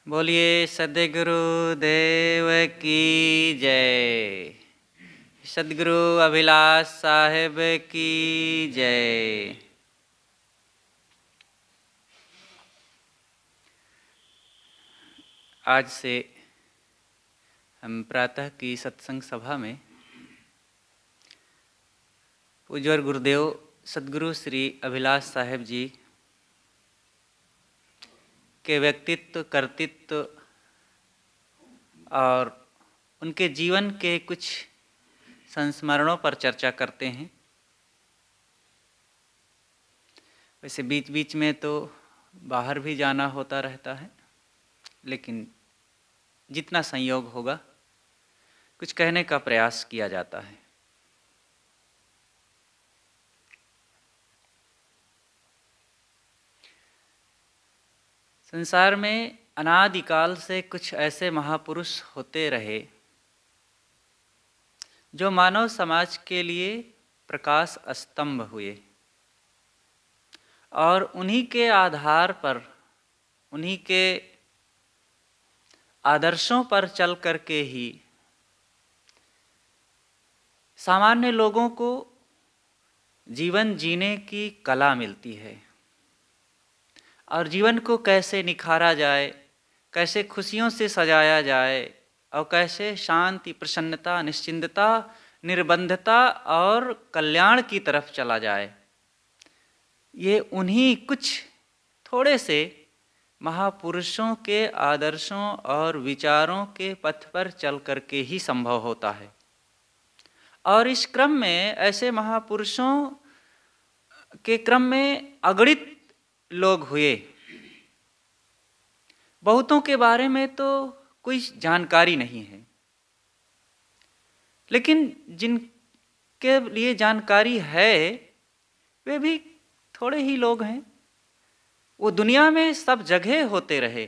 बोलिए सद्गुरु देव की जय। सद्गुरु अभिलाष साहेब की जय। आज से हम प्रातः की सत्संग सभा में पूज्य गुरुदेव सद्गुरु श्री अभिलाष साहेब जी के व्यक्तित्व, कर्तृत्व और उनके जीवन के कुछ संस्मरणों पर चर्चा करते हैं। वैसे बीच बीच में तो बाहर भी जाना होता रहता है, लेकिन जितना संयोग होगा कुछ कहने का प्रयास किया जाता है। संसार में अनादिकाल से कुछ ऐसे महापुरुष होते रहे जो मानव समाज के लिए प्रकाश स्तंभ हुए और उन्हीं के आधार पर, उन्हीं के आदर्शों पर चल करके ही सामान्य लोगों को जीवन जीने की कला मिलती है और जीवन को कैसे निखारा जाए, कैसे खुशियों से सजाया जाए और कैसे शांति, प्रसन्नता, निश्चिंतता, निर्बंधता और कल्याण की तरफ चला जाए, ये उन्हीं कुछ थोड़े से महापुरुषों के आदर्शों और विचारों के पथ पर चल करके ही संभव होता है। और इस क्रम में, ऐसे महापुरुषों के क्रम में अगणित लोग हुए। बहुतों के बारे में तो कोई जानकारी नहीं है, लेकिन जिनके लिए जानकारी है वे भी थोड़े ही लोग हैं। वो दुनिया में सब जगह होते रहे।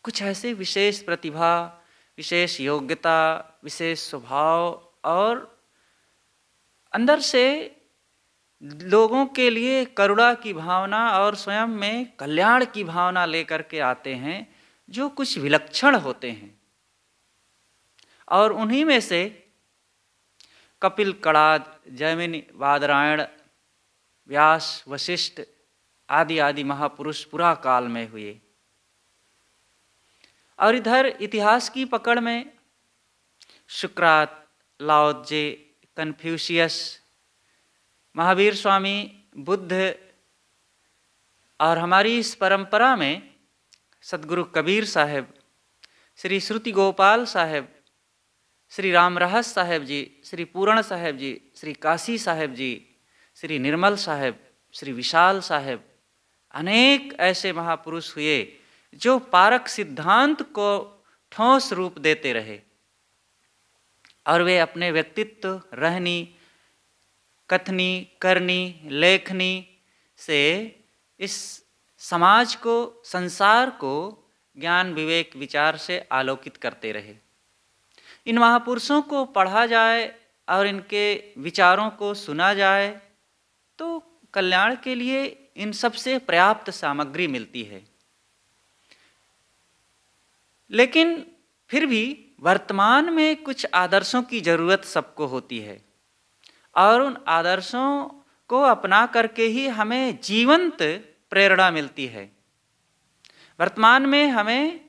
कुछ ऐसे विशेष प्रतिभा, विशेष योग्यता, विशेष स्वभाव और अंदर से लोगों के लिए करुणा की भावना और स्वयं में कल्याण की भावना लेकर के आते हैं, जो कुछ विलक्षण होते हैं। और उन्हीं में से कपिल, कणाद, जैमिनी, बादरायण, व्यास, वशिष्ठ आदि आदि महापुरुष पुरा काल में हुए। और इधर इतिहास की पकड़ में सुकरात, लाओ त्से, कन्फ्यूशियस, महावीर स्वामी, बुद्ध और हमारी इस परंपरा में सद्गुरु कबीर साहेब, श्री श्रुति गोपाल साहेब, श्री राम रहस साहेब जी, श्री पूरण साहेब जी, श्री काशी साहेब जी, श्री निर्मल साहेब, श्री विशाल साहेब, अनेक ऐसे महापुरुष हुए जो पारक सिद्धांत को ठोस रूप देते रहे। और वे अपने व्यक्तित्व, रहनी, कथनी, करनी, लेखनी से इस समाज को, संसार को ज्ञान, विवेक, विचार से आलोकित करते रहे। इन महापुरुषों को पढ़ा जाए और इनके विचारों को सुना जाए तो कल्याण के लिए इन सबसे पर्याप्त सामग्री मिलती है। लेकिन फिर भी वर्तमान में कुछ आदर्शों की जरूरत सबको होती है और उन आदर्शों को अपना करके ही हमें जीवंत प्रेरणा मिलती है। वर्तमान में हमें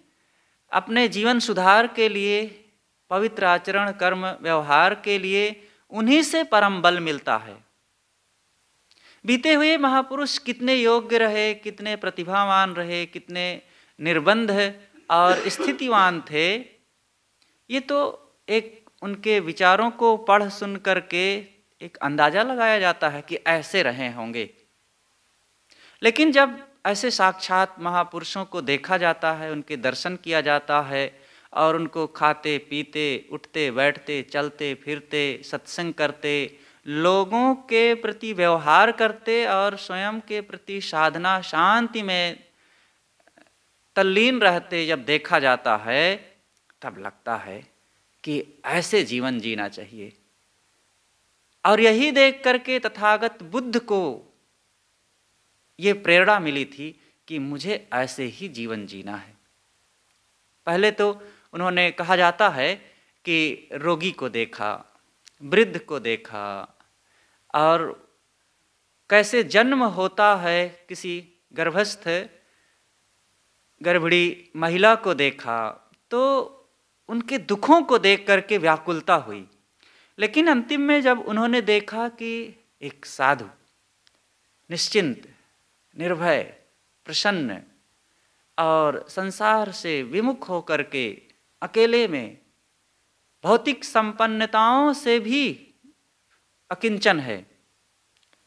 अपने जीवन सुधार के लिए, पवित्र आचरण, कर्म, व्यवहार के लिए उन्हीं से परम बल मिलता है। बीते हुए महापुरुष कितने योग्य रहे, कितने प्रतिभावान रहे, कितने निर्बंध और स्थितिवान थे, ये तो एक उनके विचारों को पढ़ सुन करके एक अंदाजा लगाया जाता है कि ऐसे रहे होंगे। लेकिन जब ऐसे साक्षात महापुरुषों को देखा जाता है, उनके दर्शन किया जाता है और उनको खाते, पीते, उठते, बैठते, चलते, फिरते, सत्संग करते, लोगों के प्रति व्यवहार करते और स्वयं के प्रति साधना, शांति में तल्लीन रहते जब देखा जाता है, तब लगता है कि ऐसे जीवन जीना चाहिए। और यही देख करके तथागत बुद्ध को ये प्रेरणा मिली थी कि मुझे ऐसे ही जीवन जीना है। पहले तो उन्होंने, कहा जाता है कि रोगी को देखा, वृद्ध को देखा, और कैसे जन्म होता है किसी गर्भस्थ गर्भिणी महिला को देखा, तो उनके दुखों को देख करके व्याकुलता हुई। लेकिन अंतिम में जब उन्होंने देखा कि एक साधु निश्चिंत, निर्भय, प्रसन्न और संसार से विमुख होकर के अकेले में भौतिक संपन्नताओं से भी अकिंचन है,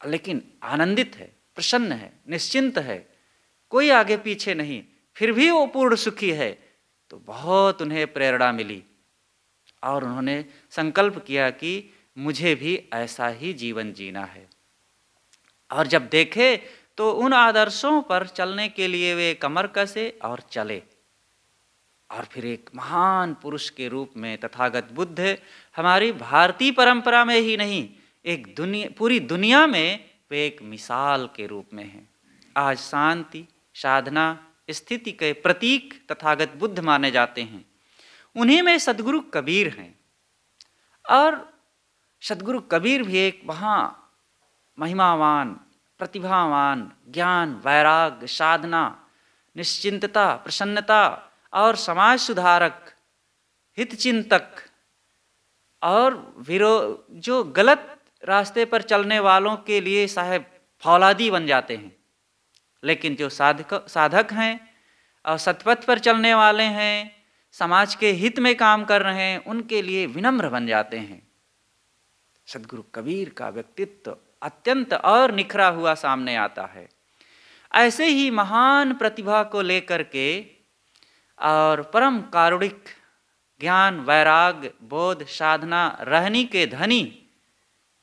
लेकिन आनंदित है, प्रसन्न है, निश्चिंत है, कोई आगे पीछे नहीं, फिर भी वो पूर्ण सुखी है, तो बहुत उन्हें प्रेरणा मिली और उन्होंने संकल्प किया कि मुझे भी ऐसा ही जीवन जीना है। और जब देखे तो उन आदर्शों पर चलने के लिए वे कमर कसे और चले, और फिर एक महान पुरुष के रूप में तथागत बुद्ध हमारी भारतीय परंपरा में ही नहीं, एक पूरी दुनिया में वे एक मिसाल के रूप में हैं। आज शांति, साधना, स्थिति के प्रतीक तथागत बुद्ध माने जाते हैं। उन्हीं में सद्गुरु कबीर हैं, और सद्गुरु कबीर भी एक महिमावान, प्रतिभावान, ज्ञान, वैराग्य, साधना, निश्चिंतता, प्रसन्नता और समाज सुधारक, हितचिंतक और जो गलत रास्ते पर चलने वालों के लिए साहेब फौलादी बन जाते हैं, लेकिन जो साधक हैं और सतपथ पर चलने वाले हैं, समाज के हित में काम कर रहे हैं, उनके लिए विनम्र बन जाते हैं। सद्गुरु कबीर का व्यक्तित्व अत्यंत और निखरा हुआ सामने आता है। ऐसे ही महान प्रतिभा को लेकर के और परम कारुणिक, ज्ञान, वैराग्य, बोध, साधना, रहनी के धनी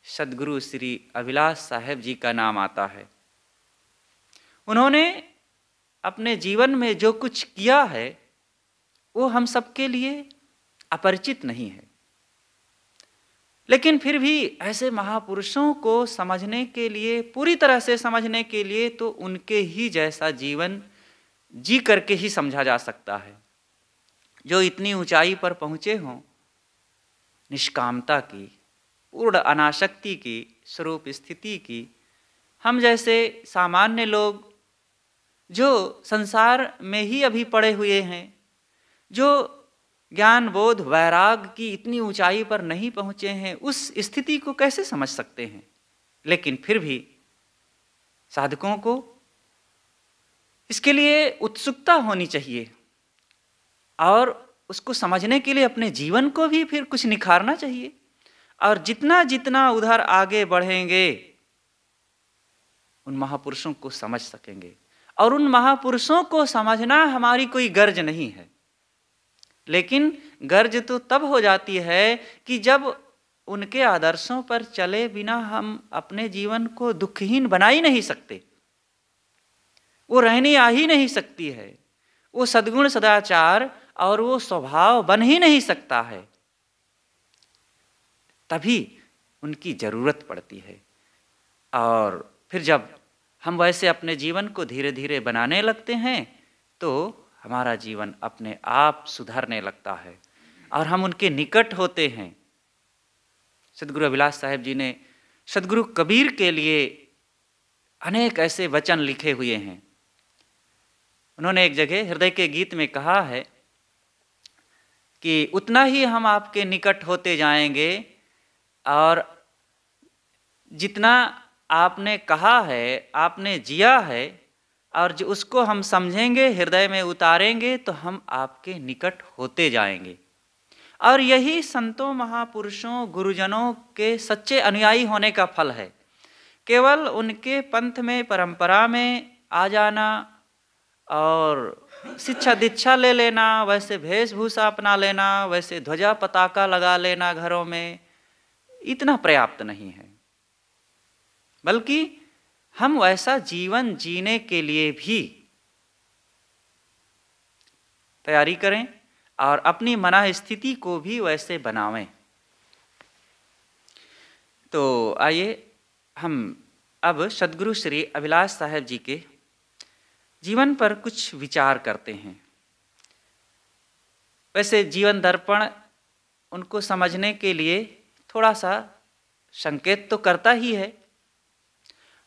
सद्गुरु श्री अभिलाष साहेब जी का नाम आता है। उन्होंने अपने जीवन में जो कुछ किया है वो हम सबके लिए अपरिचित नहीं है, लेकिन फिर भी ऐसे महापुरुषों को समझने के लिए, पूरी तरह से समझने के लिए, तो उनके ही जैसा जीवन जी करके ही समझा जा सकता है। जो इतनी ऊंचाई पर पहुँचे हों, निष्कामता की, पूर्ण अनासक्ति की, स्वरूप स्थिति की, हम जैसे सामान्य लोग जो संसार में ही अभी पड़े हुए हैं, जो ज्ञान, बोध, वैराग की इतनी ऊंचाई पर नहीं पहुँचे हैं, उस स्थिति को कैसे समझ सकते हैं। लेकिन फिर भी साधकों को इसके लिए उत्सुकता होनी चाहिए, और उसको समझने के लिए अपने जीवन को भी फिर कुछ निखारना चाहिए। और जितना जितना उधर आगे बढ़ेंगे, उन महापुरुषों को समझ सकेंगे। और उन महापुरुषों को समझना हमारी कोई गर्ज नहीं है, लेकिन गर्ज तो तब हो जाती है कि जब उनके आदर्शों पर चले बिना हम अपने जीवन को दुखहीन बना ही नहीं सकते, वो रहनी आ ही नहीं सकती है, वो सद्गुण, सदाचार और वो स्वभाव बन ही नहीं सकता है। तभी उनकी जरूरत पड़ती है। और फिर जब हम वैसे अपने जीवन को धीरे धीरे बनाने लगते हैं, तो हमारा जीवन अपने आप सुधरने लगता है और हम उनके निकट होते हैं। सद्गुरु अभिलाष साहेब जी ने सद्गुरु कबीर के लिए अनेक ऐसे वचन लिखे हुए हैं। उन्होंने एक जगह हृदय के गीत में कहा है कि उतना ही हम आपके निकट होते जाएंगे, और जितना आपने कहा है, आपने जिया है, और जो उसको हम समझेंगे, हृदय में उतारेंगे, तो हम आपके निकट होते जाएंगे। और यही संतों, महापुरुषों, गुरुजनों के सच्चे अनुयायी होने का फल है। केवल उनके पंथ में, परंपरा में आ जाना और शिक्षा दीक्षा ले लेना, वैसे वेशभूषा अपना लेना, वैसे ध्वजा पताका लगा लेना घरों में, इतना पर्याप्त नहीं है। बल्कि हम वैसा जीवन जीने के लिए भी तैयारी करें और अपनी मन स्थिति को भी वैसे बनावें। तो आइए हम अब सद्गुरु श्री अभिलाष साहेब जी के जीवन पर कुछ विचार करते हैं। वैसे जीवन दर्पण उनको समझने के लिए थोड़ा सा संकेत तो करता ही है।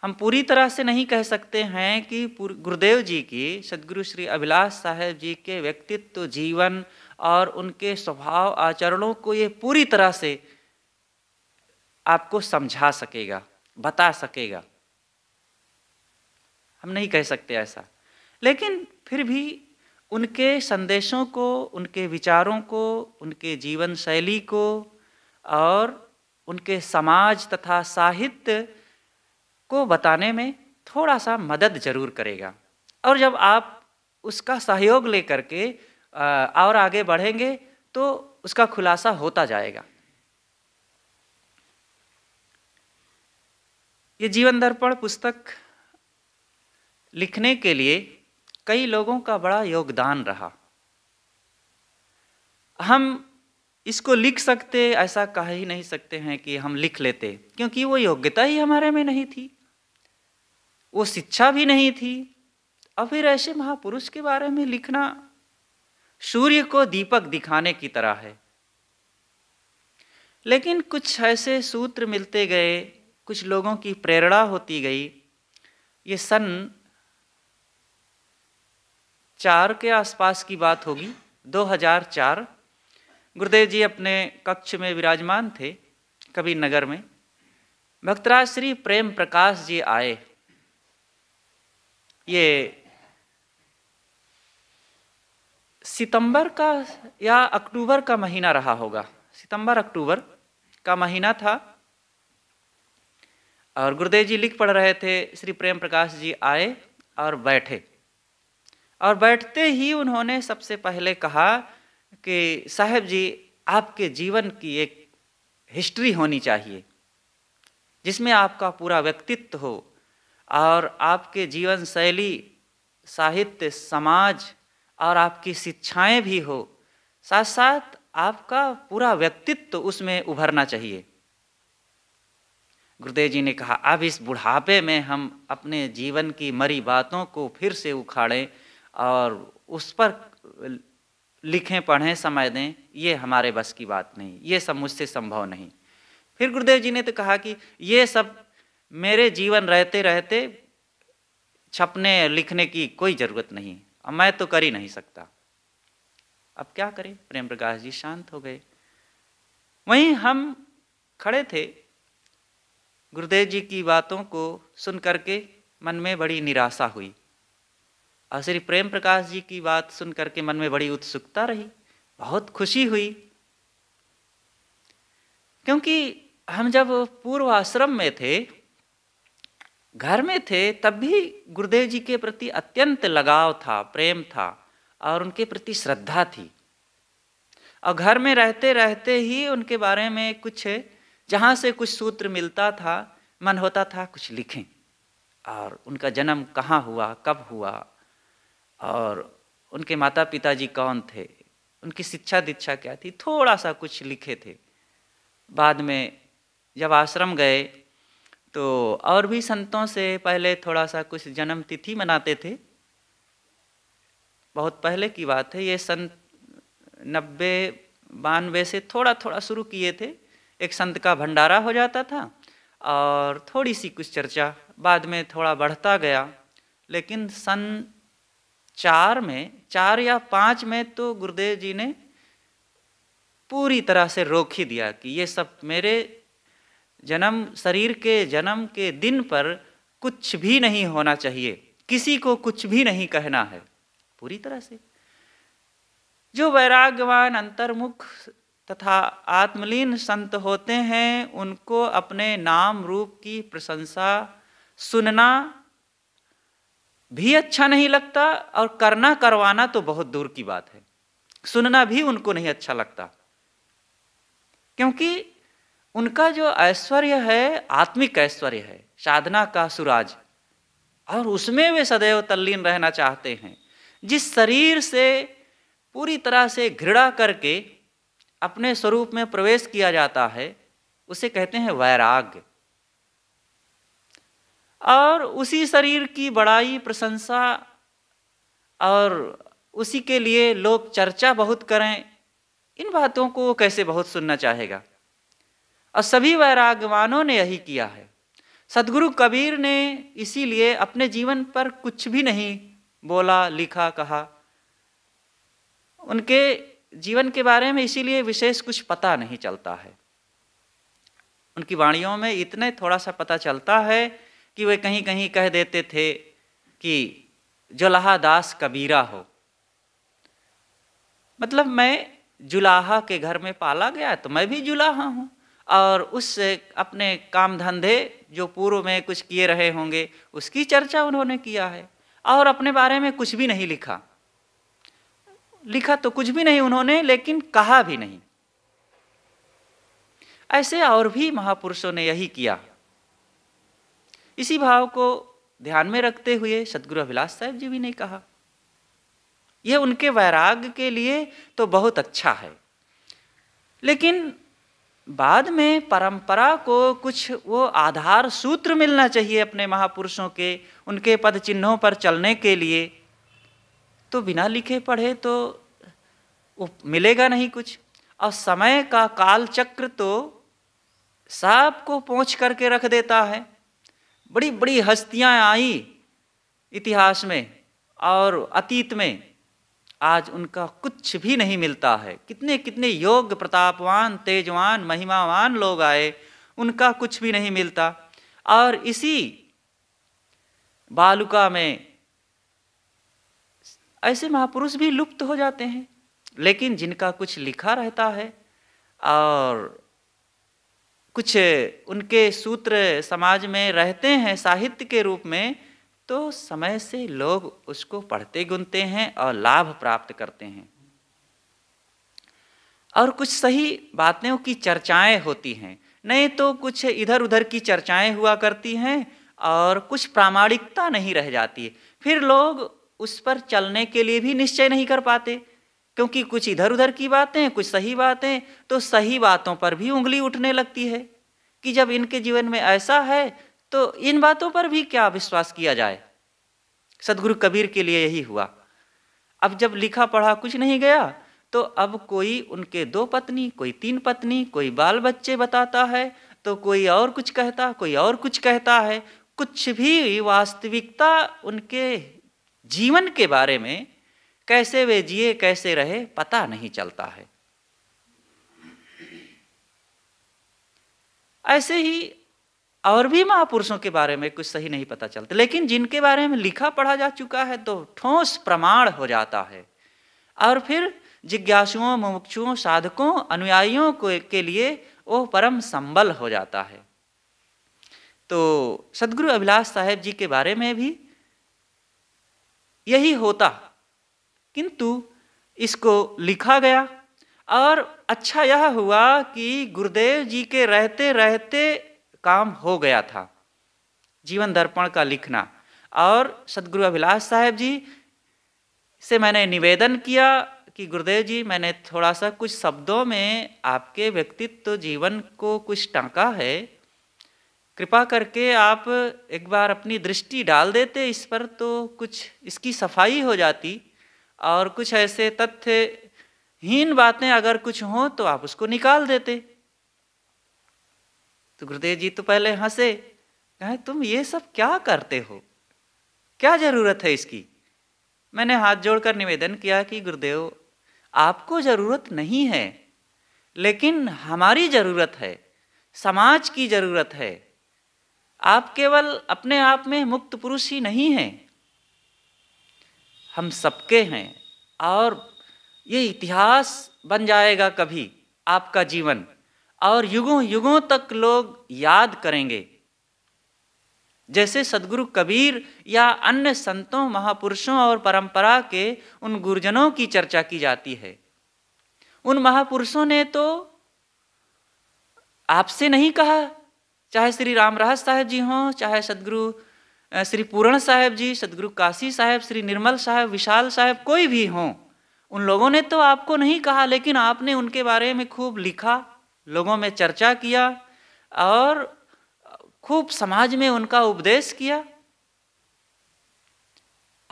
हम पूरी तरह से नहीं कह सकते हैं कि गुरुदेव जी की, सद्गुरु श्री अभिलाष साहेब जी के व्यक्तित्व, जीवन और उनके स्वभाव आचरणों को ये पूरी तरह से आपको समझा सकेगा, बता सकेगा, हम नहीं कह सकते ऐसा। लेकिन फिर भी उनके संदेशों को, उनके विचारों को, उनके जीवन शैली को और उनके समाज तथा साहित्य को बताने में थोड़ा सा मदद जरूर करेगा। और जब आप उसका सहयोग लेकर के और आगे बढ़ेंगे तो उसका खुलासा होता जाएगा। ये जीवन दर्पण पुस्तक लिखने के लिए कई लोगों का बड़ा योगदान रहा। हम इसको लिख सकते ऐसा कह ही नहीं सकते हैं कि हम लिख लेते, क्योंकि वो योग्यता ही हमारे में नहीं थी, वो शिक्षा भी नहीं थी। और फिर ऐसे महापुरुष के बारे में लिखना सूर्य को दीपक दिखाने की तरह है। लेकिन कुछ ऐसे सूत्र मिलते गए, कुछ लोगों की प्रेरणा होती गई। ये सन 4 के आसपास की बात होगी, 2004। गुरुदेव जी अपने कक्ष में विराजमान थे कबीर नगर में। भक्तराज श्री प्रेम प्रकाश जी आए। ये सितंबर का या अक्टूबर का महीना रहा होगा, सितंबर अक्टूबर का महीना था। और गुरुदेव जी लिख पढ़ रहे थे। श्री प्रेम प्रकाश जी आए और बैठे, और बैठते ही उन्होंने सबसे पहले कहा कि साहब जी, आपके जीवन की एक हिस्ट्री होनी चाहिए जिसमें आपका पूरा व्यक्तित्व हो और आपके जीवन शैली, साहित्य, समाज और आपकी शिक्षाएं भी हो, साथ साथ आपका पूरा व्यक्तित्व उसमें उभरना चाहिए। गुरुदेव जी ने कहा, अब इस बुढ़ापे में हम अपने जीवन की मरी बातों को फिर से उखाड़ें और उस पर लिखें, पढ़ें, समय दें, ये हमारे बस की बात नहीं, ये सब मुझसे संभव नहीं। फिर गुरुदेव जी ने तो कहा कि ये सब मेरे जीवन रहते रहते छपने लिखने की कोई ज़रूरत नहीं, अब मैं तो कर ही नहीं सकता। अब क्या करें? प्रेम प्रकाश जी शांत हो गए। वहीं हम खड़े थे। गुरुदेव जी की बातों को सुन करके मन में बड़ी निराशा हुई, और श्री प्रेम प्रकाश जी की बात सुन करके मन में बड़ी उत्सुकता रही, बहुत खुशी हुई। क्योंकि हम जब पूर्व आश्रम में थे, घर में थे, तब भी गुरुदेव जी के प्रति अत्यंत लगाव था, प्रेम था और उनके प्रति श्रद्धा थी। और घर में रहते रहते ही उनके बारे में कुछ, जहाँ से कुछ सूत्र मिलता था, मन होता था कुछ लिखें। और उनका जन्म कहाँ हुआ, कब हुआ, और उनके माता पिताजी कौन थे, उनकी शिक्षा दीक्षा क्या थी, थोड़ा सा कुछ लिखे थे। बाद में जब आश्रम गए तो और भी संतों से पहले थोड़ा सा कुछ जन्म तिथि मनाते थे। बहुत पहले की बात है, ये सन 90-92 से थोड़ा थोड़ा शुरू किए थे। एक संत का भंडारा हो जाता था और थोड़ी सी कुछ चर्चा, बाद में थोड़ा बढ़ता गया। लेकिन सन 4 या 5 में तो गुरुदेव जी ने पूरी तरह से रोक ही दिया कि ये सब मेरे शरीर के जन्म के दिन पर कुछ भी नहीं होना चाहिए, किसी को कुछ भी नहीं कहना है। पूरी तरह से जो वैराग्यवान, अंतर्मुख तथा आत्मलीन संत होते हैं, उनको अपने नाम रूप की प्रशंसा सुनना भी अच्छा नहीं लगता, और करना करवाना तो बहुत दूर की बात है, सुनना भी उनको नहीं अच्छा लगता। क्योंकि उनका जो ऐश्वर्य है, आत्मिक ऐश्वर्य है, साधना का सुराज, और उसमें वे सदैव तल्लीन रहना चाहते हैं। जिस शरीर से पूरी तरह से घृणा करके अपने स्वरूप में प्रवेश किया जाता है, उसे कहते हैं वैराग्य। और उसी शरीर की बड़ाई, प्रशंसा और उसी के लिए लोग चर्चा बहुत करें, इन बातों को वो कैसे बहुत सुनना चाहेगा। और सभी वैराग्यवानों ने यही किया है। सदगुरु कबीर ने इसीलिए अपने जीवन पर कुछ भी नहीं बोला, लिखा, कहा। उनके जीवन के बारे में इसीलिए विशेष कुछ पता नहीं चलता है। उनकी वाणियों में इतने थोड़ा सा पता चलता है कि वे कहीं कहीं कह देते थे कि जुलाहा दास कबीरा हो। मतलब मैं जुलाहा के घर में पाला गया तो मैं भी जुलाहा हूँ, और उस अपने काम धंधे जो पूर्व में कुछ किए रहे होंगे उसकी चर्चा उन्होंने किया है, और अपने बारे में कुछ भी नहीं लिखा। लिखा तो कुछ भी नहीं उन्होंने, लेकिन कहा भी नहीं। ऐसे और भी महापुरुषों ने यही किया। इसी भाव को ध्यान में रखते हुए सदगुरु अभिलाष साहब जी भी ने कहा। यह उनके वैराग्य के लिए तो बहुत अच्छा है, लेकिन बाद में परंपरा को कुछ वो आधार सूत्र मिलना चाहिए अपने महापुरुषों के, उनके पद चिन्हों पर चलने के लिए। तो बिना लिखे पढ़े तो वो मिलेगा नहीं कुछ। और समय का काल चक्र तो सबको पोंछ करके रख देता है। बड़ी बड़ी हस्तियां आई इतिहास में और अतीत में, आज उनका कुछ भी नहीं मिलता है। कितने कितने योग्य, प्रतापवान, तेजवान, महिमावान लोग आए, उनका कुछ भी नहीं मिलता। और इसी बालुका में ऐसे महापुरुष भी लुप्त हो जाते हैं, लेकिन जिनका कुछ लिखा रहता है और कुछ उनके सूत्र समाज में रहते हैं साहित्य के रूप में, तो समय से लोग उसको पढ़ते गुनते हैं और लाभ प्राप्त करते हैं। और कुछ सही बातों की चर्चाएं होती हैं, नहीं तो कुछ इधर उधर की चर्चाएं हुआ करती हैं और कुछ प्रामाणिकता नहीं रह जाती। फिर लोग उस पर चलने के लिए भी निश्चय नहीं कर पाते, क्योंकि कुछ इधर उधर की बातें, कुछ सही बातें, तो सही बातों पर भी उंगली उठने लगती है कि जब इनके जीवन में ऐसा है तो इन बातों पर भी क्या विश्वास किया जाए। सदगुरु कबीर के लिए यही हुआ। अब जब लिखा पढ़ा कुछ नहीं गया, तो अब कोई उनके 2 पत्नी, कोई 3 पत्नी, कोई बाल बच्चे बताता है, तो कोई और कुछ कहता, कोई और कुछ कहता है। कुछ भी वास्तविकता उनके जीवन के बारे में, कैसे वे जिए कैसे रहे, पता नहीं चलता है। ऐसे ही और भी महापुरुषों के बारे में कुछ सही नहीं पता चलता, लेकिन जिनके बारे में लिखा पढ़ा जा चुका है तो ठोस प्रमाण हो जाता है। और फिर जिज्ञासुओं, मुमुक्षुओं, साधकों, अनुयायियों के लिए वो परम संबल हो जाता है। तो सदगुरु अभिलाष साहेब जी के बारे में भी यही होता, किंतु इसको लिखा गया। और अच्छा यह हुआ कि गुरुदेव जी के रहते रहते काम हो गया था, जीवन दर्पण का लिखना। और सदगुरु अभिलाष साहेब जी से मैंने निवेदन किया कि गुरुदेव जी, मैंने थोड़ा सा कुछ शब्दों में आपके व्यक्तित्व जीवन को कुछ टांका है, कृपा करके आप एक बार अपनी दृष्टि डाल देते इस पर, तो कुछ इसकी सफाई हो जाती। और कुछ ऐसे तथ्यहीन बातें अगर कुछ हों तो आप उसको निकाल देते। तो गुरुदेव जी तो पहले हंसे, कहे तुम ये सब क्या करते हो, क्या जरूरत है इसकी। मैंने हाथ जोड़कर निवेदन किया कि गुरुदेव, आपको जरूरत नहीं है, लेकिन हमारी जरूरत है, समाज की जरूरत है। आप केवल अपने आप में मुक्त पुरुष ही नहीं हैं, हम सबके हैं। और ये इतिहास बन जाएगा कभी आपका जीवन, और युगों युगों तक लोग याद करेंगे। जैसे सदगुरु कबीर या अन्य संतों, महापुरुषों और परंपरा के उन गुरुजनों की चर्चा की जाती है। उन महापुरुषों ने तो आपसे नहीं कहा, चाहे श्री रामराज साहेब जी हों, चाहे सदगुरु श्री पूर्ण साहेब जी, सदगुरु काशी साहेब, श्री निर्मल साहेब, विशाल साहेब, कोई भी हों, उन लोगों ने तो आपको नहीं कहा, लेकिन आपने उनके बारे में खूब लिखा, लोगों में चर्चा किया और खूब समाज में उनका उपदेश किया।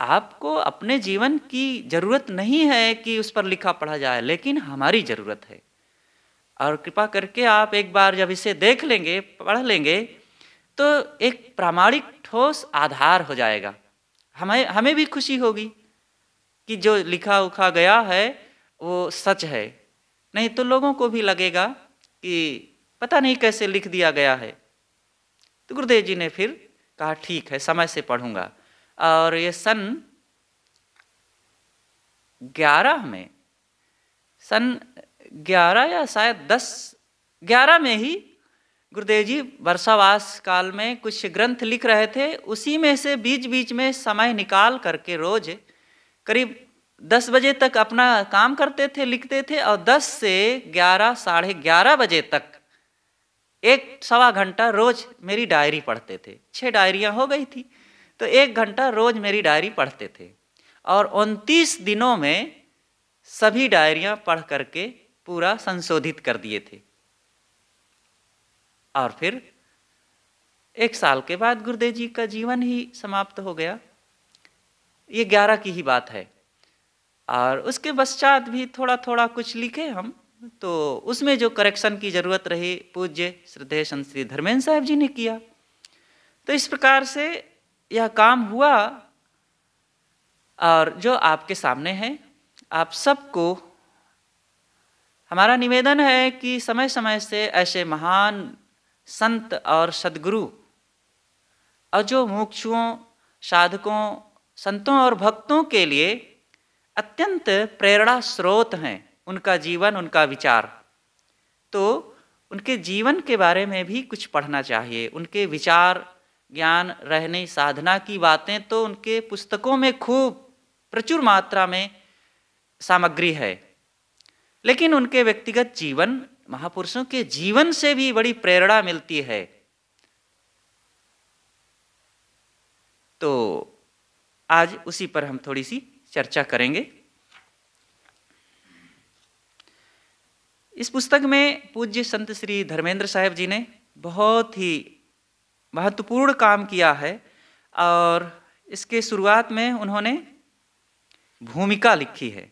आपको अपने जीवन की ज़रूरत नहीं है कि उस पर लिखा पढ़ा जाए, लेकिन हमारी ज़रूरत है। और कृपा करके आप एक बार जब इसे देख लेंगे, पढ़ लेंगे, तो एक प्रामाणिक ठोस आधार हो जाएगा। हमें हमें भी खुशी होगी कि जो लिखा उखा गया है वो सच है। नहीं तो लोगों को भी लगेगा कि पता नहीं कैसे लिख दिया गया है। तो गुरुदेव जी ने फिर कहा ठीक है, समय से पढ़ूंगा। और ये सन 11 या शायद 11 में ही गुरुदेव जी वर्षावास काल में कुछ ग्रंथ लिख रहे थे। उसी में से बीच बीच में समय निकाल करके रोज करीब 10 बजे तक अपना काम करते थे, लिखते थे, और 10 से 11 साढ़े 11 बजे तक 1-1.25 घंटा रोज मेरी डायरी पढ़ते थे। 6 डायरियां हो गई थी, तो 1 घंटा रोज मेरी डायरी पढ़ते थे। और 29 दिनों में सभी डायरियां पढ़ करके पूरा संशोधित कर दिए थे। और फिर 1 साल के बाद गुरुदेव जी का जीवन ही समाप्त हो गया। ये 11 की ही बात है। और उसके पश्चात भी थोड़ा थोड़ा कुछ लिखे हम, तो उसमें जो करेक्शन की ज़रूरत रही पूज्य श्रद्धेय संत श्री धर्मेंद्र साहब जी ने किया। तो इस प्रकार से यह काम हुआ। और जो आपके सामने है, आप सबको हमारा निवेदन है कि समय समय से ऐसे महान संत और सद्गुरु और जो मुमुक्षुओं, साधकों, संतों और भक्तों के लिए अत्यंत प्रेरणा स्रोत हैं, उनका जीवन, उनका विचार, तो उनके जीवन के बारे में भी कुछ पढ़ना चाहिए। उनके विचार, ज्ञान, रहने, साधना की बातें तो उनके पुस्तकों में खूब प्रचुर मात्रा में सामग्री है, लेकिन उनके व्यक्तिगत जीवन, महापुरुषों के जीवन से भी बड़ी प्रेरणा मिलती है। तो आज उसी पर हम थोड़ी सी चर्चा करेंगे। इस पुस्तक में पूज्य संत श्री धर्मेंद्र साहब जी ने बहुत ही महत्वपूर्ण काम किया है। और इसके शुरुआत में उन्होंने भूमिका लिखी है,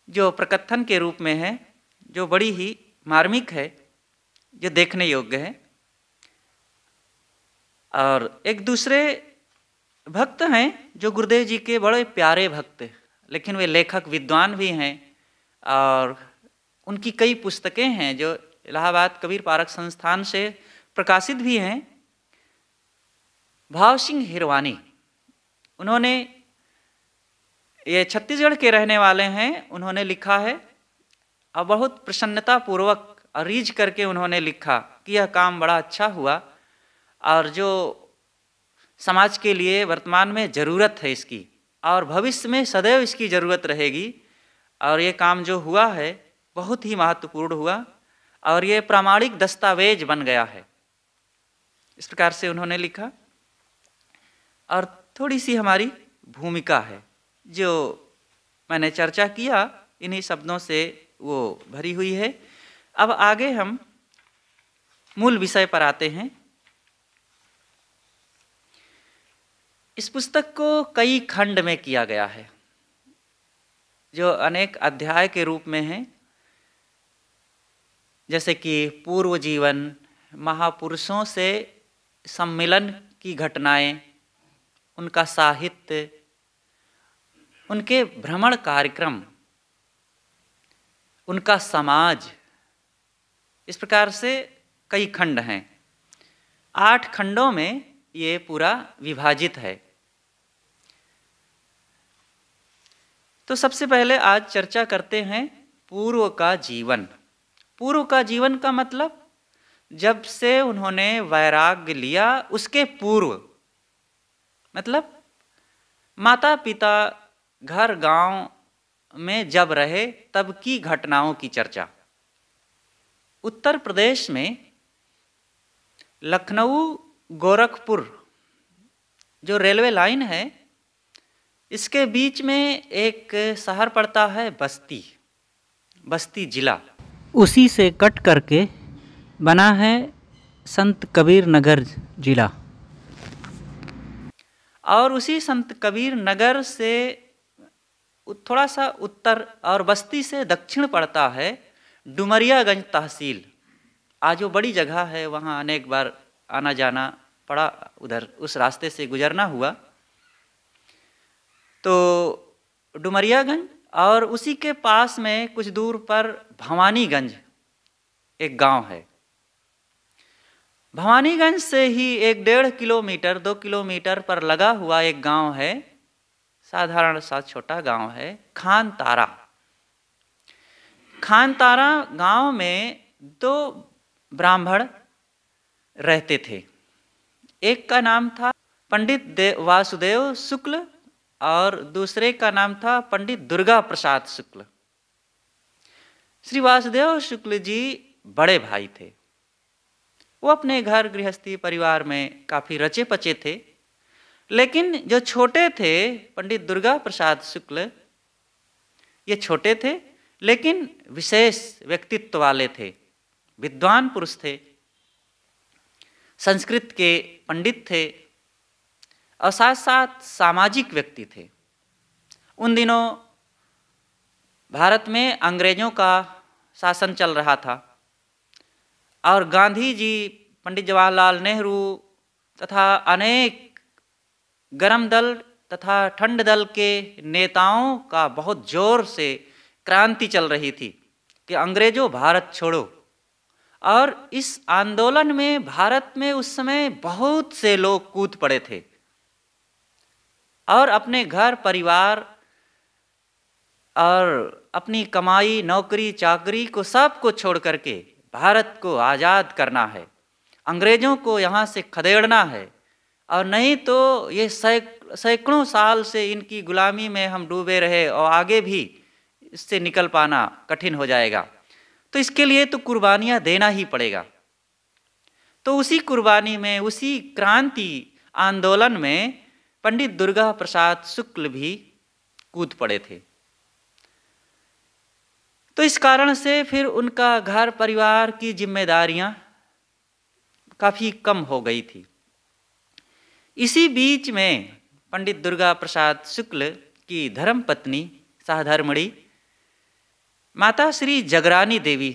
जो प्रकथन के रूप में है, जो बड़ी ही मार्मिक है, जो देखने योग्य है। और एक दूसरे भक्त हैं जो गुरुदेव जी के बड़े प्यारे भक्त, लेकिन वे लेखक विद्वान भी हैं। और उनकी कई पुस्तकें हैं जो इलाहाबाद कबीर पारक संस्थान से प्रकाशित भी हैं। भाव सिंह हिरवानी, उन्होंने, ये छत्तीसगढ़ के रहने वाले हैं, उन्होंने लिखा है और बहुत प्रसन्नता पूर्वक और रीझ करके उन्होंने लिखा कि यह काम बड़ा अच्छा हुआ और जो समाज के लिए वर्तमान में ज़रूरत है इसकी, और भविष्य में सदैव इसकी ज़रूरत रहेगी। और ये काम जो हुआ है बहुत ही महत्वपूर्ण हुआ और ये प्रामाणिक दस्तावेज बन गया है। इस प्रकार से उन्होंने लिखा। और थोड़ी सी हमारी भूमिका है जो मैंने चर्चा किया, इन्हीं शब्दों से वो भरी हुई है। अब आगे हम मूल विषय पर आते हैं। इस पुस्तक को कई खंड में किया गया है, जो अनेक अध्याय के रूप में हैं, जैसे कि पूर्व जीवन, महापुरुषों से सम्मिलन की घटनाएं, उनका साहित्य, उनके भ्रमण कार्यक्रम, उनका समाज। इस प्रकार से कई खंड हैं। 8 खंडों में ये पूरा विभाजित है। तो सबसे पहले आज चर्चा करते हैं पूर्व का जीवन। पूर्व का जीवन का मतलब जब से उन्होंने वैराग्य लिया उसके पूर्व, मतलब माता पिता घर गांव में जब रहे तब की घटनाओं की चर्चा। उत्तर प्रदेश में लखनऊ गोरखपुर जो रेलवे लाइन है, इसके बीच में एक शहर पड़ता है बस्ती, बस्ती जिला। उसी से कट करके बना है संत कबीर नगर जिला। और उसी संत कबीर नगर से थोड़ा सा उत्तर और बस्ती से दक्षिण पड़ता है डुमरियागंज तहसील। आज वो बड़ी जगह है, वहाँ अनेक बार आना जाना पड़ा, उधर उस रास्ते से गुजरना हुआ। तो डुमरियागंज और उसी के पास में कुछ दूर पर भवानीगंज एक गांव है। भवानीगंज से ही 1-1.5 किलोमीटर 2 किलोमीटर पर लगा हुआ एक गांव है, साधारण सा छोटा गांव है, खानतारा। खानतारा गांव में 2 ब्राह्मण रहते थे। एक का नाम था पंडित वासुदेव शुक्ल और दूसरे का नाम था पंडित दुर्गा प्रसाद शुक्ल। श्री वासुदेव शुक्ल जी बड़े भाई थे। वो अपने घर गृहस्थी परिवार में काफ़ी रचे पचे थे, लेकिन जो छोटे थे पंडित दुर्गा प्रसाद शुक्ल, ये छोटे थे लेकिन विशेष व्यक्तित्व वाले थे, विद्वान पुरुष थे, संस्कृत के पंडित थे और साथ साथ सामाजिक व्यक्ति थे। उन दिनों भारत में अंग्रेजों का शासन चल रहा था और गांधी जी, पंडित जवाहरलाल नेहरू तथा अनेक गरम दल तथा ठंड दल के नेताओं का बहुत जोर से क्रांति चल रही थी कि अंग्रेजों भारत छोड़ो। और इस आंदोलन में भारत में उस समय बहुत से लोग कूद पड़े थे और अपने घर परिवार और अपनी कमाई नौकरी चाकरी को सबको छोड़ करके भारत को आज़ाद करना है, अंग्रेजों को यहाँ से खदेड़ना है, और नहीं तो ये सैकड़ों साल से इनकी गुलामी में हम डूबे रहे और आगे भी इससे निकल पाना कठिन हो जाएगा, तो इसके लिए तो कुर्बानियाँ देना ही पड़ेगा। तो उसी कुर्बानी में, उसी क्रांति आंदोलन में पंडित दुर्गा प्रसाद शुक्ल भी कूद पड़े थे। तो इस कारण से फिर उनका घर परिवार की जिम्मेदारियां काफ़ी कम हो गई थी। इसी बीच में पंडित दुर्गा प्रसाद शुक्ल की धर्मपत्नी सहधर्मणी माता श्री जगरानी देवी,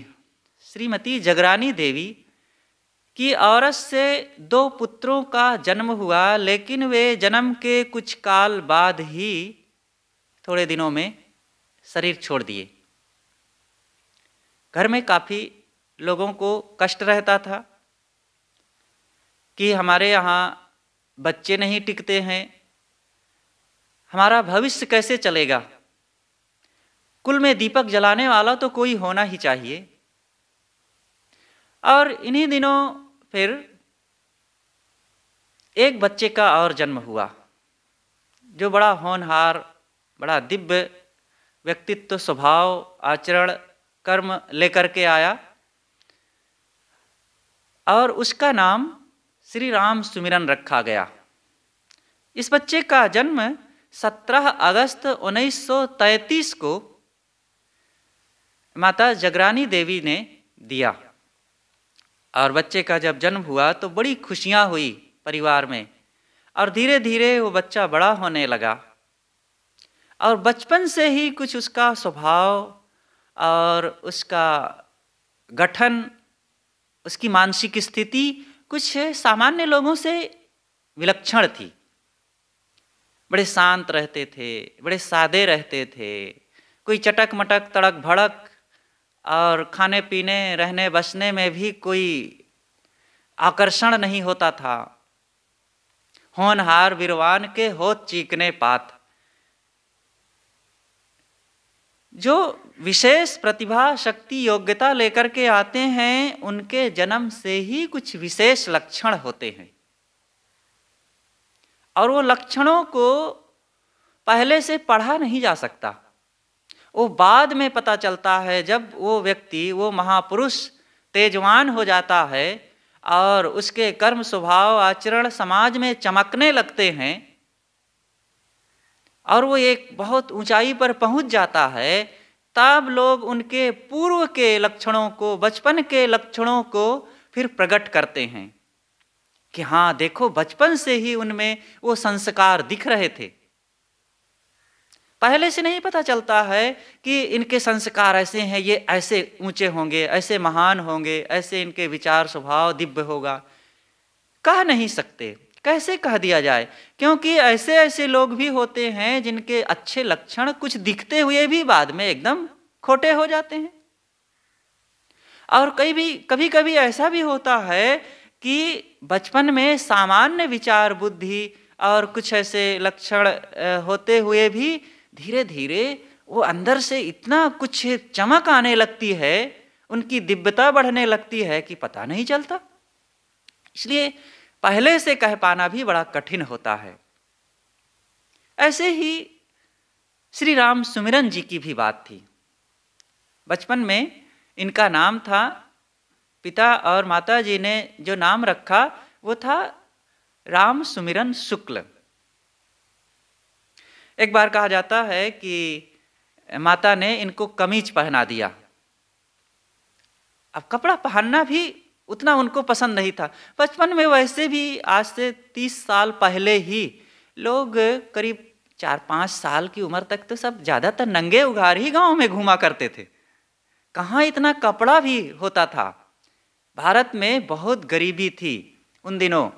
श्रीमती जगरानी देवी की औरत से 2 पुत्रों का जन्म हुआ, लेकिन वे जन्म के कुछ काल बाद ही थोड़े दिनों में शरीर छोड़ दिए। घर में काफ़ी लोगों को कष्ट रहता था कि हमारे यहाँ बच्चे नहीं टिकते हैं, हमारा भविष्य कैसे चलेगा, कुल में दीपक जलाने वाला तो कोई होना ही चाहिए। और इन्हीं दिनों फिर एक बच्चे का और जन्म हुआ, जो बड़ा होनहार, बड़ा दिव्य व्यक्तित्व, स्वभाव, आचरण, कर्म लेकर के आया और उसका नाम श्री राम सुमिरन रखा गया। इस बच्चे का जन्म 17 अगस्त 1933 को माता जगरानी देवी ने दिया। और बच्चे का जब जन्म हुआ तो बड़ी खुशियां हुई परिवार में, और धीरे धीरे वो बच्चा बड़ा होने लगा। और बचपन से ही कुछ उसका स्वभाव और उसका गठन, उसकी मानसिक स्थिति कुछ सामान्य लोगों से विलक्षण थी। बड़े शांत रहते थे, बड़े सादे रहते थे, कोई चटक मटक तड़क भड़क, और खाने पीने रहने बसने में भी कोई आकर्षण नहीं होता था। होनहार विरवान के होत चीकने पात। जो विशेष प्रतिभा शक्ति योग्यता लेकर के आते हैं, उनके जन्म से ही कुछ विशेष लक्षण होते हैं, और वो लक्षणों को पहले से पढ़ा नहीं जा सकता। वो बाद में पता चलता है, जब वो व्यक्ति, वो महापुरुष तेजवान हो जाता है और उसके कर्म स्वभाव आचरण समाज में चमकने लगते हैं और वो एक बहुत ऊंचाई पर पहुंच जाता है, तब लोग उनके पूर्व के लक्षणों को, बचपन के लक्षणों को फिर प्रकट करते हैं। कि हाँ देखो, बचपन से ही उनमें वो संस्कार दिख रहे थे। पहले से नहीं पता चलता है कि इनके संस्कार ऐसे हैं, ये ऐसे ऊंचे होंगे, ऐसे महान होंगे, ऐसे इनके विचार स्वभाव दिव्य होगा। कह नहीं सकते, कैसे कह दिया जाए, क्योंकि ऐसे ऐसे लोग भी होते हैं जिनके अच्छे लक्षण कुछ दिखते हुए भी बाद में एकदम खोटे हो जाते हैं। और कभी कभी ऐसा भी होता है कि बचपन में सामान्य विचार बुद्धि और कुछ ऐसे लक्षण होते हुए भी धीरे धीरे वो अंदर से इतना कुछ चमक आने लगती है, उनकी दिव्यता बढ़ने लगती है कि पता नहीं चलता। इसलिए पहले से कह पाना भी बड़ा कठिन होता है। ऐसे ही श्री राम सुमिरन जी की भी बात थी। बचपन में इनका नाम था, पिता और माता जी ने जो नाम रखा वो था राम सुमिरन शुक्ल। एक बार कहा जाता है कि माता ने इनको कमीज पहना दिया। अब कपड़ा पहनना भी उतना उनको पसंद नहीं था। बचपन में वैसे भी आज से 30 साल पहले ही लोग करीब 4-5 साल की उम्र तक तो सब ज़्यादातर नंगे उघार ही गांव में घूमा करते थे। कहाँ इतना कपड़ा भी होता था। भारत में बहुत गरीबी थी उन दिनों।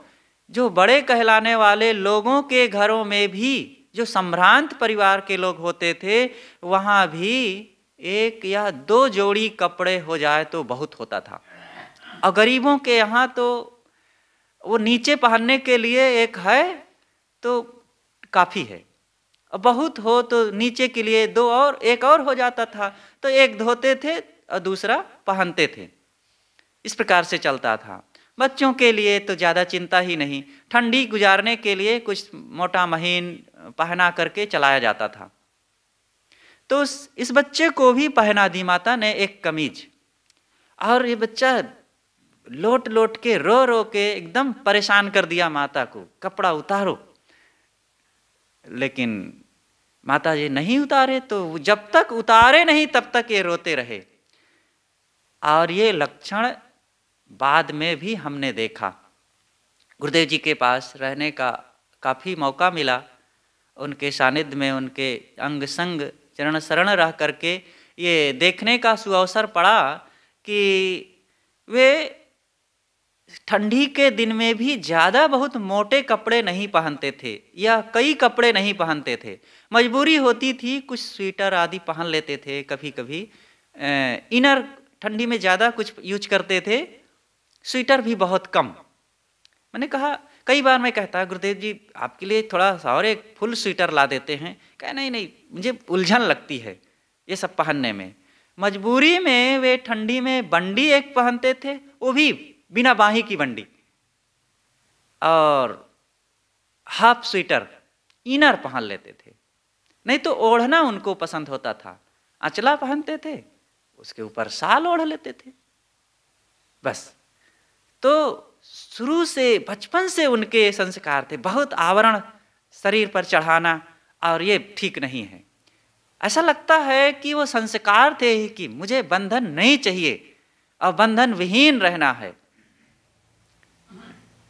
जो बड़े कहलाने वाले लोगों के घरों में भी, जो संभ्रांत परिवार के लोग होते थे, वहाँ भी 1 या 2 जोड़ी कपड़े हो जाए तो बहुत होता था। और गरीबों के यहाँ तो वो नीचे पहनने के लिए एक है तो काफ़ी है, और बहुत हो तो नीचे के लिए 2 और एक और हो जाता था, तो एक धोते थे और दूसरा पहनते थे। इस प्रकार से चलता था। बच्चों के लिए तो ज़्यादा चिंता ही नहीं, ठंडी गुजारने के लिए कुछ मोटा महीन पहना करके चलाया जाता था। तो इस बच्चे को भी पहना दी माता ने एक कमीज, और ये बच्चा लोट लोट के रो रो के एकदम परेशान कर दिया माता को, कपड़ा उतारो। लेकिन माता जी नहीं उतारे, तो जब तक उतारे नहीं तब तक ये रोते रहे। और ये लक्षण बाद में भी हमने देखा। गुरुदेव जी के पास रहने का काफ़ी मौका मिला, उनके सानिध्य में उनके अंग संग चरण शरण रह करके ये देखने का सुअवसर पड़ा कि वे ठंडी के दिन में भी ज़्यादा बहुत मोटे कपड़े नहीं पहनते थे, या कई कपड़े नहीं पहनते थे। मजबूरी होती थी, कुछ स्वेटर आदि पहन लेते थे, कभी कभी इनर ठंडी में ज़्यादा कुछ यूज करते थे, स्वेटर भी बहुत कम। मैंने कहा, कई बार मैं कहता, गुरुदेव जी आपके लिए थोड़ा सा और एक फुल स्वेटर ला देते हैं। कहा नहीं नहीं, मुझे उलझन लगती है ये सब पहनने में। मजबूरी में वे ठंडी में बंडी एक पहनते थे, वो भी बिना बाही की बंडी, और हाफ स्वेटर इनर पहन लेते थे। नहीं तो ओढ़ना उनको पसंद होता था, अचला पहनते थे, उसके ऊपर शाल ओढ़ लेते थे, बस। तो शुरू से बचपन से उनके संस्कार थे, बहुत आवरण शरीर पर चढ़ाना, और ये ठीक नहीं है। ऐसा लगता है कि वो संस्कार थे कि मुझे बंधन नहीं चाहिए और बंधन विहीन रहना है।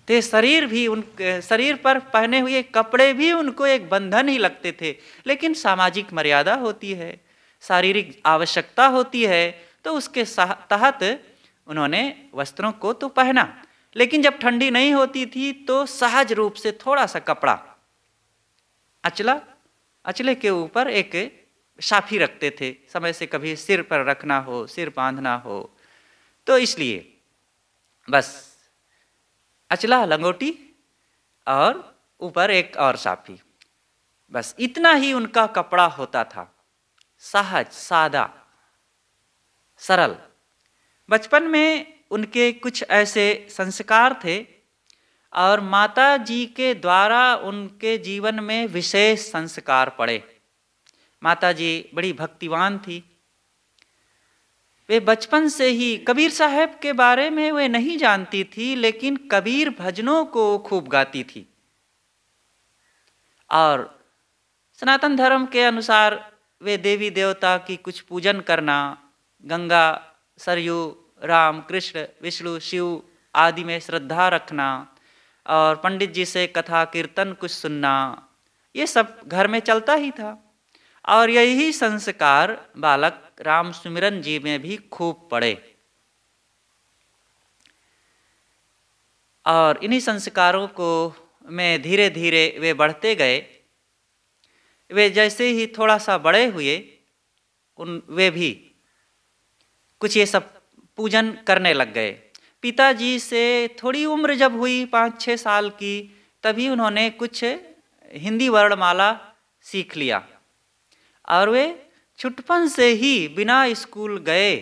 ते शरीर भी उनके शरीर पर पहने हुए कपड़े भी उनको एक बंधन ही लगते थे। लेकिन सामाजिक मर्यादा होती है, शारीरिक आवश्यकता होती है, तो उसके तहत उन्होंने वस्त्रों को तो पहना। लेकिन जब ठंडी नहीं होती थी तो सहज रूप से थोड़ा सा कपड़ा, अचले के ऊपर एक साफी रखते थे, समय से कभी सिर पर रखना हो, सिर बांधना हो, तो इसलिए बस अचला लंगोटी और ऊपर एक और साफी, बस इतना ही उनका कपड़ा होता था, सहज सादा सरल। बचपन में उनके कुछ ऐसे संस्कार थे, और माता जी के द्वारा उनके जीवन में विशेष संस्कार पड़े। माता जी बड़ी भक्तिवान थी। वे बचपन से ही कबीर साहब के बारे में वे नहीं जानती थी, लेकिन कबीर भजनों को खूब गाती थी। और सनातन धर्म के अनुसार वे देवी देवता की कुछ पूजन करना, गंगा, सरयू, राम, कृष्ण, विष्णु, शिव आदि में श्रद्धा रखना, और पंडित जी से कथा कीर्तन कुछ सुनना, ये सब घर में चलता ही था। और यही संस्कार बालक राम सुमिरन जी में भी खूब पड़े। और इन्हीं संस्कारों को में धीरे धीरे वे बढ़ते गए। वे जैसे ही थोड़ा सा बड़े हुए, वे भी कुछ ये सब पूजन करने लग गए। पिताजी से थोड़ी उम्र जब हुई 5-6 साल की, तभी उन्होंने कुछ हिंदी वर्णमाला सीख लिया और वे छुटपन से ही बिना स्कूल गए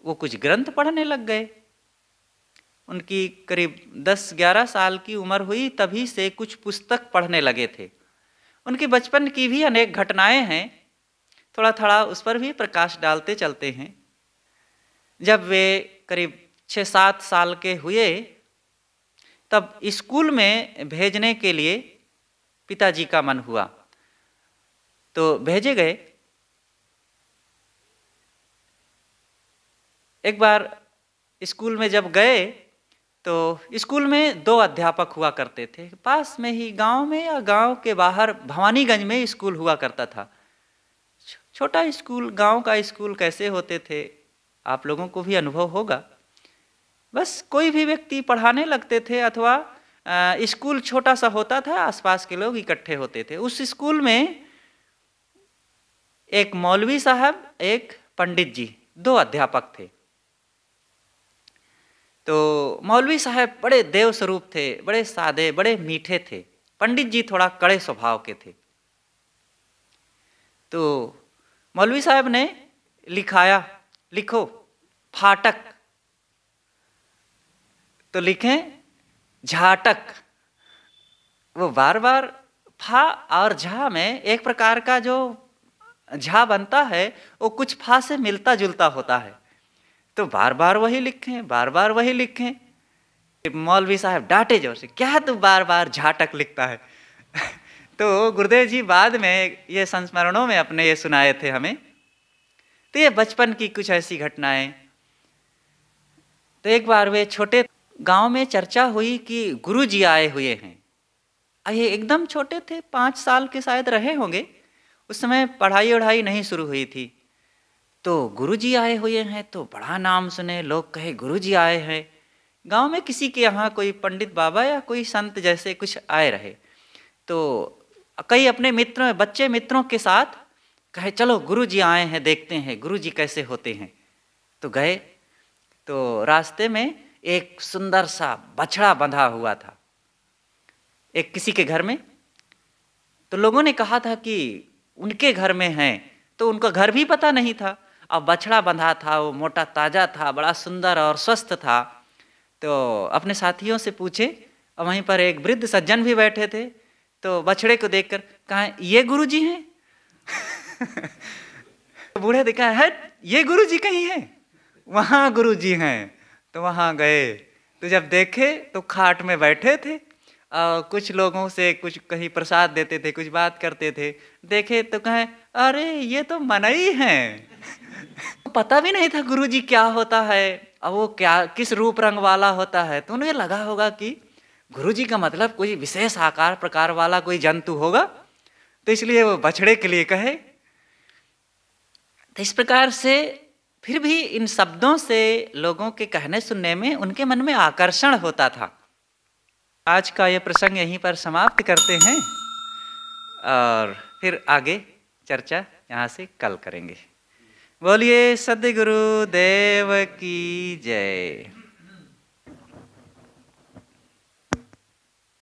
वो कुछ ग्रंथ पढ़ने लग गए। उनकी करीब 10-11 साल की उम्र हुई, तभी से कुछ पुस्तक पढ़ने लगे थे। उनके बचपन की भी अनेक घटनाएं हैं, थोड़ा थोड़ा उस पर भी प्रकाश डालते चलते हैं। जब वे करीब 6-7 साल के हुए, तब स्कूल में भेजने के लिए पिताजी का मन हुआ, तो भेजे गए। एक बार स्कूल में जब गए, तो स्कूल में 2 अध्यापक हुआ करते थे। पास में ही गांव में या गांव के बाहर भवानीगंज में स्कूल हुआ करता था। छोटा स्कूल, गांव का स्कूल कैसे होते थे आप लोगों को भी अनुभव होगा। बस कोई भी व्यक्ति पढ़ाने लगते थे, अथवा स्कूल छोटा सा होता था, आसपास के लोग इकट्ठे होते थे। उस स्कूल में एक मौलवी साहब, एक पंडित जी, 2 अध्यापक थे। तो मौलवी साहब बड़े देव स्वरूप थे, बड़े सादे, बड़े मीठे थे। पंडित जी थोड़ा कड़े स्वभाव के थे। तो मौलवी साहब ने लिखाया, लिखो फाटक, तो लिखें झाटक। वो बार बार फा और झा में एक प्रकार का जो झा बनता है, वो कुछ फा से मिलता जुलता होता है, तो बार बार वही लिखें, बार बार वही लिखें। मौलवी साहब डांटे जोर से, क्या तू बार बार झाटक लिखता है। तो गुरुदेव जी बाद में ये संस्मरणों में अपने ये सुनाए थे हमें। तो ये बचपन की कुछ ऐसी घटनाएं। तो एक बार वे छोटे गांव में चर्चा हुई कि गुरु जी आए हुए हैं। ये एकदम छोटे थे, 5 साल के शायद रहे होंगे। उस समय पढ़ाई वढ़ाई नहीं शुरू हुई थी। तो गुरुजी आए हुए हैं, तो बड़ा नाम सुने, लोग कहे गुरुजी आए हैं। गांव में किसी के यहाँ कोई पंडित बाबा या कोई संत जैसे कुछ आए रहे, तो कई अपने मित्रों, बच्चे मित्रों के साथ कहे चलो गुरुजी आए हैं, देखते हैं गुरुजी कैसे होते हैं। तो गए, तो रास्ते में एक सुंदर सा बछड़ा बंधा हुआ था एक किसी के घर में। तो लोगों ने कहा था कि उनके घर में हैं, तो उनका घर भी पता नहीं था। अब बछड़ा बंधा था, वो मोटा ताजा था, बड़ा सुंदर और स्वस्थ था। तो अपने साथियों से पूछे, और वहीं पर एक वृद्ध सज्जन भी बैठे थे। तो बछड़े को देखकर कहा, ये गुरुजी हैं। तो बूढ़े देखा है, ये गुरुजी कहीं हैं, वहाँ गुरुजी हैं। तो वहाँ गए, तो जब देखे तो खाट में बैठे थे, कुछ लोगों से कुछ कहीं प्रसाद देते थे, कुछ बात करते थे। देखे तो कहे, अरे ये तो मनई हैं। पता भी नहीं था गुरुजी क्या होता है, अब वो क्या किस रूप रंग वाला होता है। तो उन्हें लगा होगा कि गुरुजी का मतलब कोई विशेष आकार प्रकार वाला कोई जंतु होगा, तो इसलिए वो बछड़े के लिए कहे। तो इस प्रकार से फिर भी इन शब्दों से लोगों के कहने सुनने में उनके मन में आकर्षण होता था। आज का ये प्रसंग यहीं पर समाप्त करते हैं, और फिर आगे चर्चा यहाँ से कल करेंगे। बोलिए सद्गुरु देव की जय।